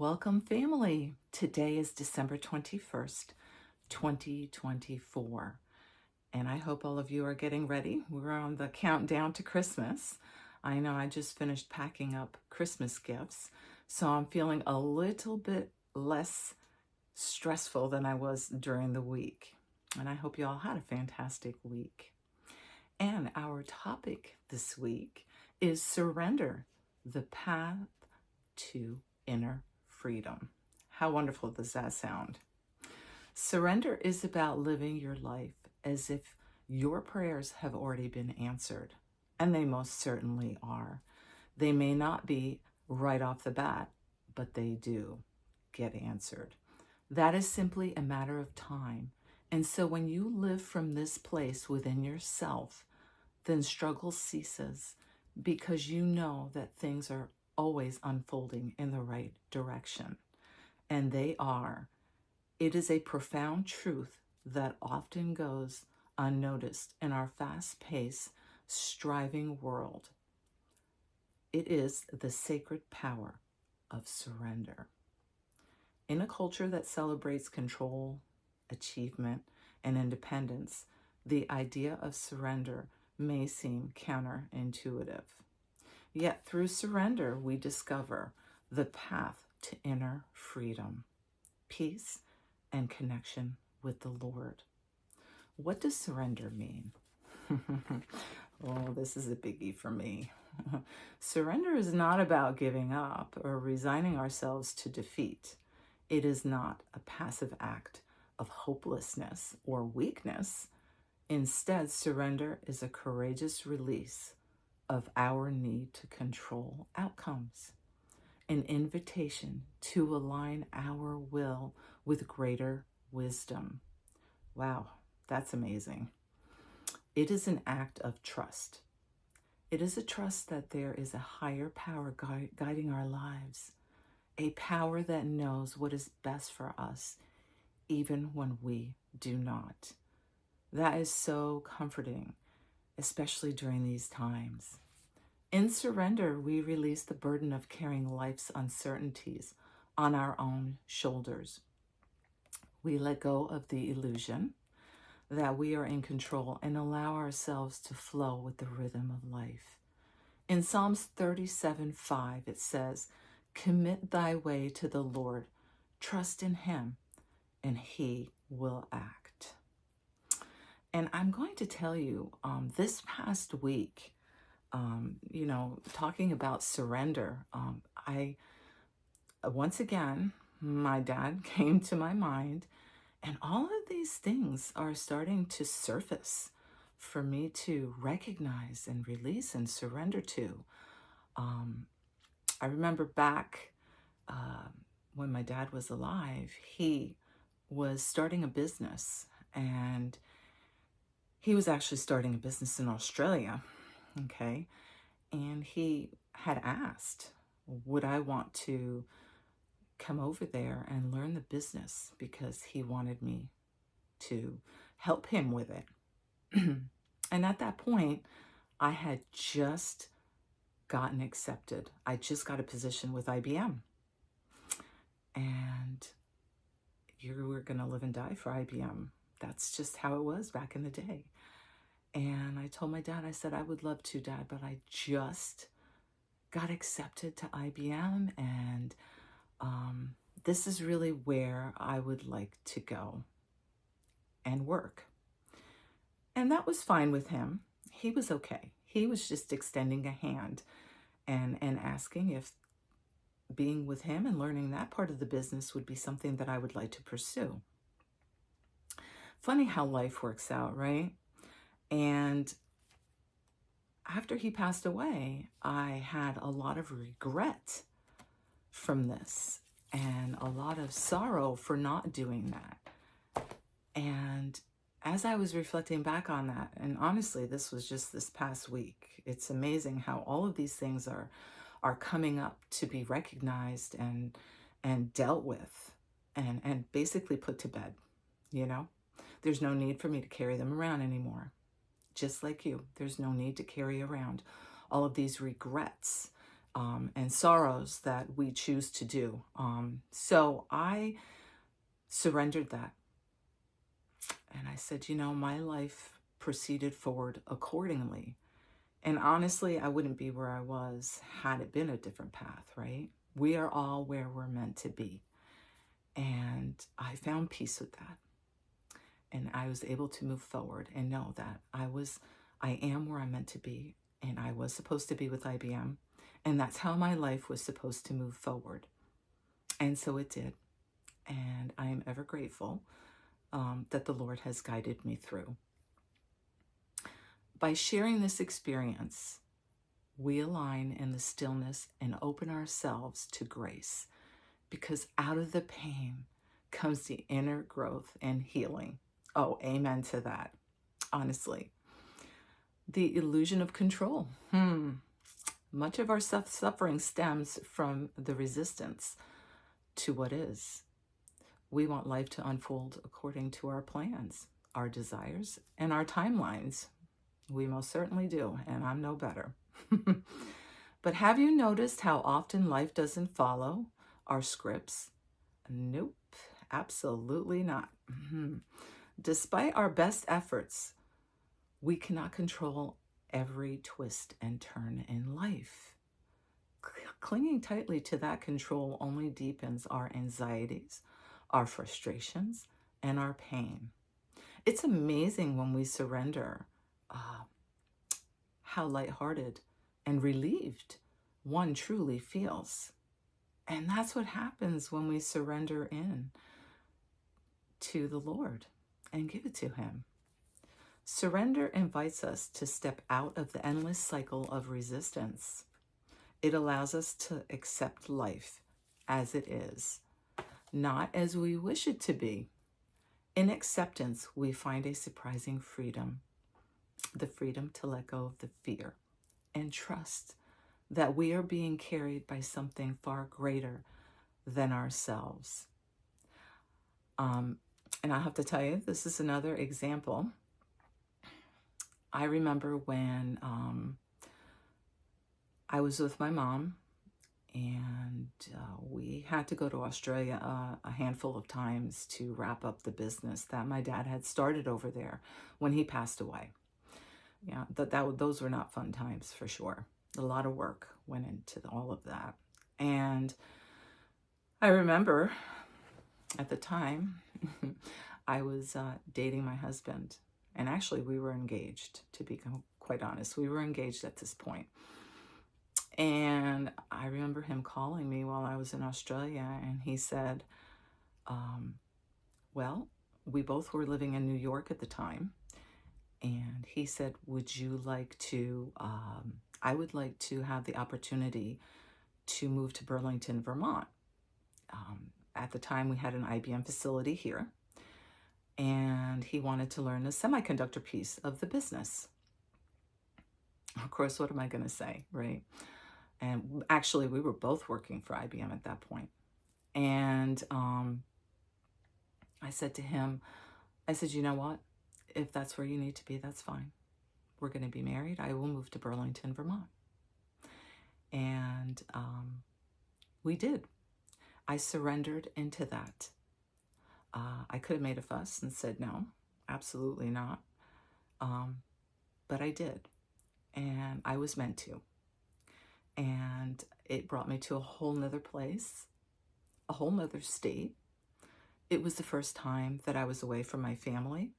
Welcome, family. Today is December 21st, 2024. And I hope all of you are getting ready. We're on the countdown to Christmas. I know I just finished packing up Christmas gifts, so I'm feeling a little bit less stressful than I was during the week. And I hope you all had a fantastic week. And our topic this week is surrender, the path to inner freedom. How wonderful does that sound? Surrender is about living your life as if your prayers have already been answered, and they most certainly are. They may not be right off the bat, but they do get answered. That is simply a matter of time. And so when you live from this place within yourself, then struggle ceases because you know that things are always unfolding in the right direction. And they are. It is a profound truth that often goes unnoticed in our fast-paced, striving world. It is the sacred power of surrender. In a culture that celebrates control, achievement, and independence, the idea of surrender may seem counterintuitive. Yet through surrender, we discover the path to inner freedom, peace, and connection with the Lord. What does surrender mean? Oh, this is a biggie for me. Surrender is not about giving up or resigning ourselves to defeat. It is not a passive act of hopelessness or weakness. Instead, surrender is a courageous release of our need to control outcomes, an invitation to align our will with greater wisdom. Wow, that's amazing. It is an act of trust. It is a trust that there is a higher power guiding our lives, a power that knows what is best for us, even when we do not. That is so comforting, especially during these times. In surrender, we release the burden of carrying life's uncertainties on our own shoulders. We let go of the illusion that we are in control and allow ourselves to flow with the rhythm of life. In Psalms 37:5, it says, "Commit thy way to the Lord, trust in him, and he will act." And I'm going to tell you, this past week, talking about surrender, once again, my dad came to my mind, and all of these things are starting to surface for me to recognize and release and surrender to. I remember back when my dad was alive, he was starting a business, and he was actually starting a business in Australia, okay? And he had asked, would I want to come over there and learn the business, because he wanted me to help him with it. And at that point, I had just gotten accepted. I just got a position with IBM. And you were going to live and die for IBM. That's just how it was back in the day. And I told my dad, I said, I would love to, Dad, but I just got accepted to IBM, and this is really where I would like to go and work. And that was fine with him. He was okay. He was just extending a hand and asking if being with him and learning that part of the business would be something that I would like to pursue. Funny how life works out, right? And after he passed away, I had a lot of regret from this and a lot of sorrow for not doing that. And as I was reflecting back on that, and honestly, this was just this past week, it's amazing how all of these things are coming up to be recognized and dealt with and basically put to bed, you know? There's no need for me to carry them around anymore. Just like you, there's no need to carry around all of these regrets and sorrows that we choose to do. So I surrendered that. And I said, my life proceeded forward accordingly. And honestly, I wouldn't be where I was had it been a different path, right? We are all where we're meant to be. And I found peace with that. And I was able to move forward and know that I am where I'm meant to be. And I was supposed to be with IBM. And that's how my life was supposed to move forward. And so it did. And I am ever grateful that the Lord has guided me through. By sharing this experience, we align in the stillness and open ourselves to grace, because out of the pain comes the inner growth and healing. Oh, amen to that. Honestly, the illusion of control. Much of our suffering stems from the resistance to what is. We want life to unfold according to our plans, our desires, and our timelines. We most certainly do, and I'm no better. But have you noticed how often life doesn't follow our scripts? Nope, absolutely not. Despite our best efforts, we cannot control every twist and turn in life. Clinging tightly to that control only deepens our anxieties, our frustrations, and our pain. It's amazing when we surrender how lighthearted and relieved one truly feels. And that's what happens when we surrender in to the Lord and give it to Him. Surrender invites us to step out of the endless cycle of resistance. It allows us to accept life as it is, not as we wish it to be. In acceptance, we find a surprising freedom, the freedom to let go of the fear and trust that we are being carried by something far greater than ourselves. And I have to tell you, this is another example. I remember when I was with my mom, and we had to go to Australia a handful of times to wrap up the business that my dad had started over there when he passed away. Yeah, those were not fun times for sure. A lot of work went into all of that. And I remember at the time, I was dating my husband. And actually, we were engaged, to be quite honest. We were engaged at this point. And I remember him calling me while I was in Australia, and he said, well, we both were living in New York at the time. And he said, would you like to, I would like to have the opportunity to move to Burlington, Vermont. At the time, we had an IBM facility here, and he wanted to learn the semiconductor piece of the business. Of course, what am I going to say, right? And actually, we were both working for IBM at that point. And I said to him, I said, you know what? If that's where you need to be, that's fine. We're going to be married. I will move to Burlington, Vermont. And we did. I surrendered into that. I could have made a fuss and said, no, absolutely not. But I did. And I was meant to. And it brought me to a whole nother place, a whole nother state. It was the first time that I was away from my family.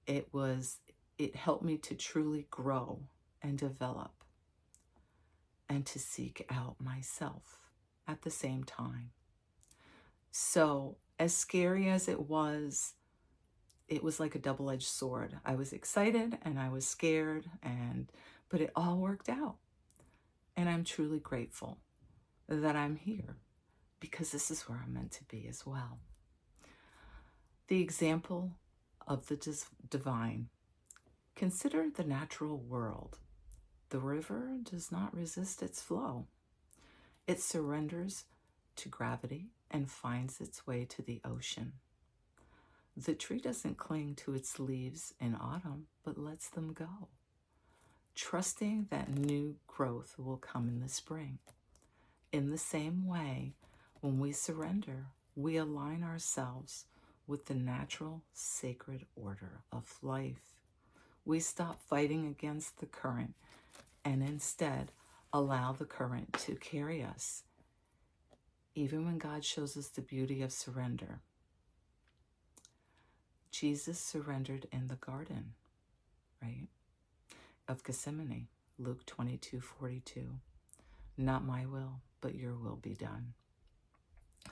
It helped me to truly grow and develop and to seek out myself at the same time. So as scary as it was like a double-edged sword. I was excited and I was scared, but it all worked out. And I'm truly grateful that I'm here, because this is where I'm meant to be as well. The example of the divine. Consider the natural world. The river does not resist its flow. It surrenders to gravity and finds its way to the ocean. The tree doesn't cling to its leaves in autumn, but lets them go. trusting that new growth will come in the spring. In the same way, when we surrender, we align ourselves with the natural, sacred order of life. We stop fighting against the current and instead allow the current to carry us. Even when God shows us the beauty of surrender, Jesus surrendered in the garden, right, of Gethsemane, Luke 22:42. Not my will, but your will be done.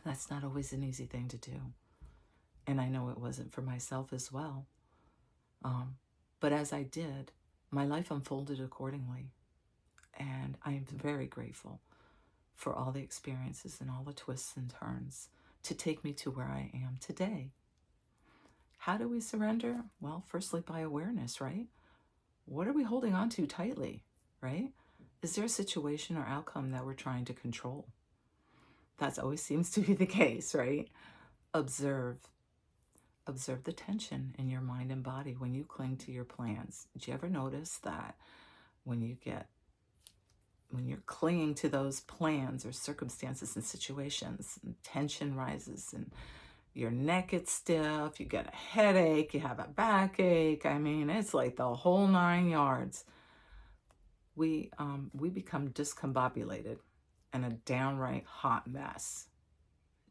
That's not always an easy thing to do. And I know it wasn't for myself as well. But as I did, my life unfolded accordingly. And I am very grateful for all the experiences and all the twists and turns to take me to where I am today. How do we surrender? Well, firstly, by awareness, right? What are we holding on to tightly, right? Is there a situation or outcome that we're trying to control? That always seems to be the case, right? Observe the tension in your mind and body when you cling to your plans. Did you ever notice that when you're clinging to those plans or circumstances and situations, and tension rises and your neck gets stiff, you get a headache, you have a backache. I mean, it's like the whole 9 yards. We become discombobulated and a downright hot mess.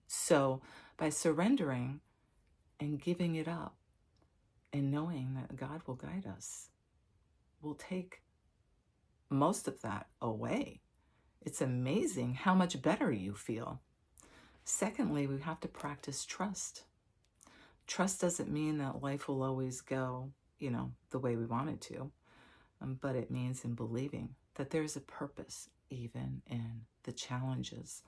So by surrendering and giving it up and knowing that God will guide us, we'll take most of that away. It's amazing how much better you feel. Secondly, we have to practice trust. Trust doesn't mean that life will always go, the way we want it to, but it means in believing that there's a purpose even in the challenges.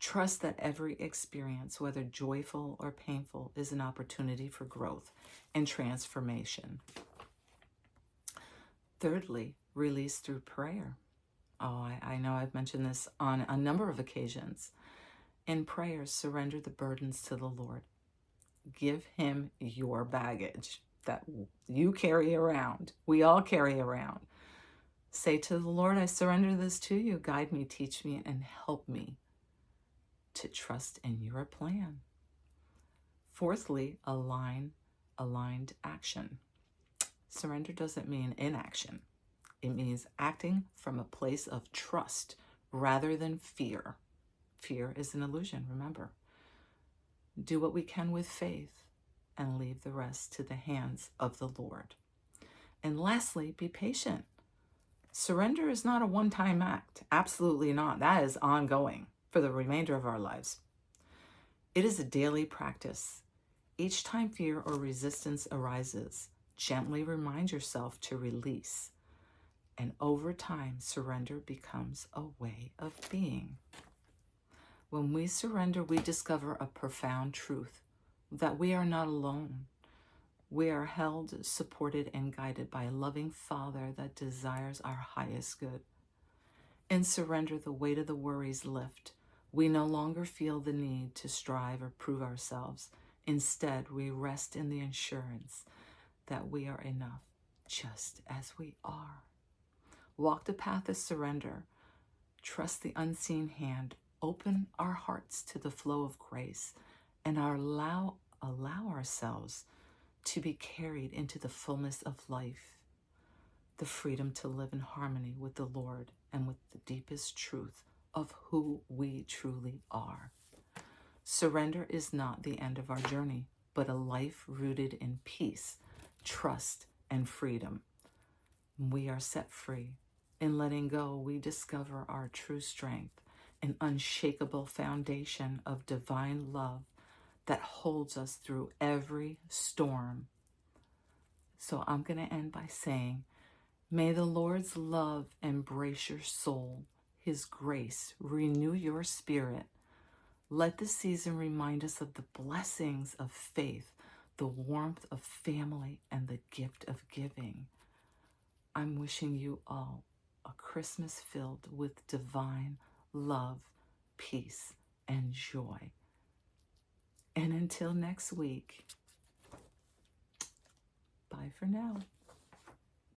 Trust that every experience, whether joyful or painful, is an opportunity for growth and transformation. Thirdly, release through prayer. Oh, I know I've mentioned this on a number of occasions. In prayer, surrender the burdens to the Lord. Give him your baggage that you carry around. We all carry around. Say to the Lord, I surrender this to you. Guide me, teach me, and help me to trust in your plan. Fourthly, aligned action. Surrender doesn't mean inaction. It means acting from a place of trust rather than fear. Fear is an illusion, remember. Do what we can with faith and leave the rest to the hands of the Lord. And lastly, be patient. Surrender is not a one-time act. Absolutely not. That is ongoing for the remainder of our lives. It is a daily practice. Each time fear or resistance arises, gently remind yourself to release. And over time, surrender becomes a way of being. When we surrender, we discover a profound truth, that we are not alone. We are held, supported, and guided by a loving Father that desires our highest good. In surrender, the weight of the worries lift. We no longer feel the need to strive or prove ourselves. Instead, we rest in the assurance that we are enough just as we are. Walk the path of surrender. Trust the unseen hand. Open our hearts to the flow of grace and allow ourselves to be carried into the fullness of life, the freedom to live in harmony with the Lord and with the deepest truth of who we truly are. Surrender is not the end of our journey, but a life rooted in peace, trust, and freedom. We are set free. In letting go, we discover our true strength, an unshakable foundation of divine love that holds us through every storm. So I'm going to end by saying, may the Lord's love embrace your soul, his grace renew your spirit. Let the season remind us of the blessings of faith, the warmth of family, and the gift of giving. I'm wishing you all a Christmas filled with divine love, peace, and joy. And until next week, bye for now.